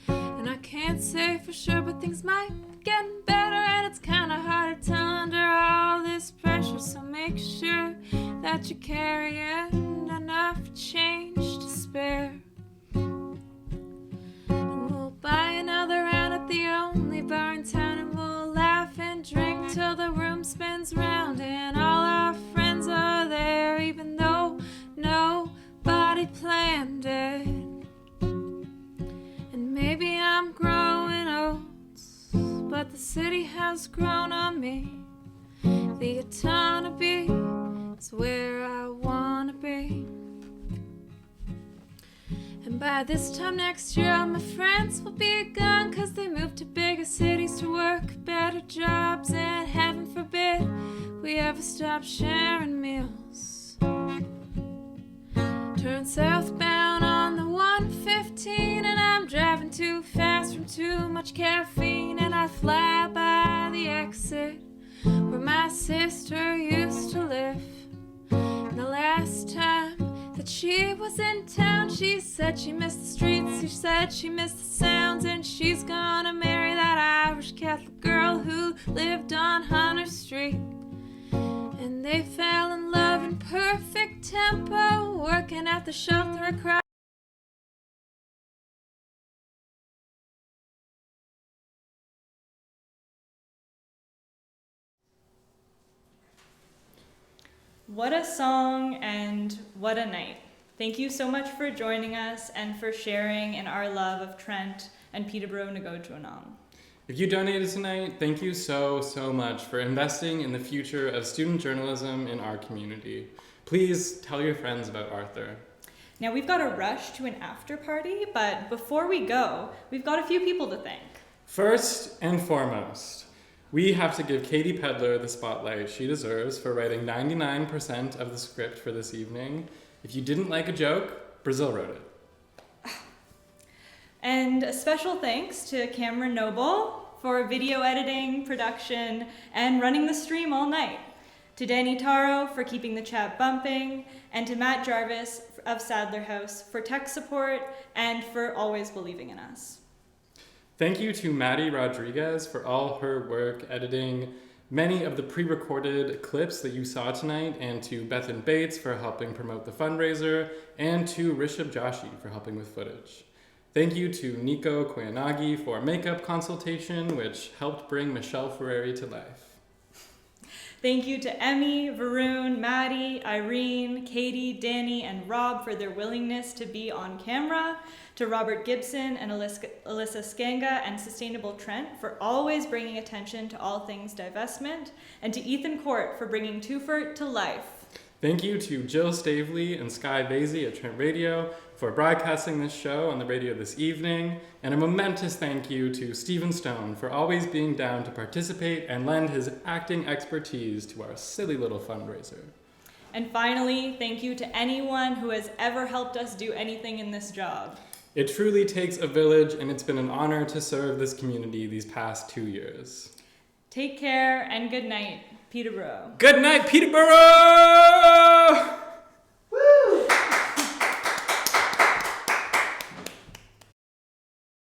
And I can't say for sure, but things might be getting better, and it's kinda hard to tell under all this pressure, so make sure that you're carrying enough change to spare. And we'll buy another round at the only bar in town, and we'll laugh and drink till the room spins round, and all our friends are there, even though nobody planned it. And maybe I'm growing old, but the city has grown on me. The autonomy is where I wanna be. And by this time next year, all my friends will be gone, 'cause they moved to bigger cities to work better jobs, and heaven forbid we ever stop sharing meals. Turn southbound on the 115, and I'm driving too fast from too much caffeine, and I fly by the exit where my sister used to live. And the last time that she was in town, she said she missed the streets, she said she missed the sounds, and she's gonna marry that Irish Catholic girl who lived on Hunter Street. And they fell in love in perfect tempo, working at the shelter across. What a song and what a night. Thank you so much for joining us and for sharing in our love of Trent and Peterborough Ngo'o-Chunong. If you donated tonight, thank you so much for investing in the future of student journalism in our community. Please tell your friends about Arthur. Now we've got to rush to an after party, but before we go, we've got a few people to thank. First and foremost, we have to give Katie Pedler the spotlight she deserves for writing 99% of the script for this evening. If you didn't like a joke, Brazil wrote it. And a special thanks to Cameron Noble for video editing, production, and running the stream all night. To Danny Taro for keeping the chat bumping, and to Matt Jarvis of Sadler House for tech support and for always believing in us. Thank you to Maddie Rodriguez for all her work editing many of the pre-recorded clips that you saw tonight, and to Bethan Bates for helping promote the fundraiser, and to Rishabh Joshi for helping with footage. Thank you to Nico Koyanagi for makeup consultation, which helped bring Michelle Ferreri to life. Thank you to Emmy, Varun, Maddie, Irene, Katie, Danny, and Rob for their willingness to be on camera, to Robert Gibson and Alyssa Skanga and Sustainable Trent for always bringing attention to all things divestment, and to Ethan Court for bringing Twofer to life. Thank you to Jill Stavely and Sky Vasey at Trent Radio for broadcasting this show on the radio this evening, and a momentous thank you to Stephen Stone for always being down to participate and lend his acting expertise to our silly little fundraiser. And finally, thank you to anyone who has ever helped us do anything in this job. It truly takes a village, and it's been an honor to serve this community these past 2 years. Take care and good night, Peterborough. Good night, Peterborough!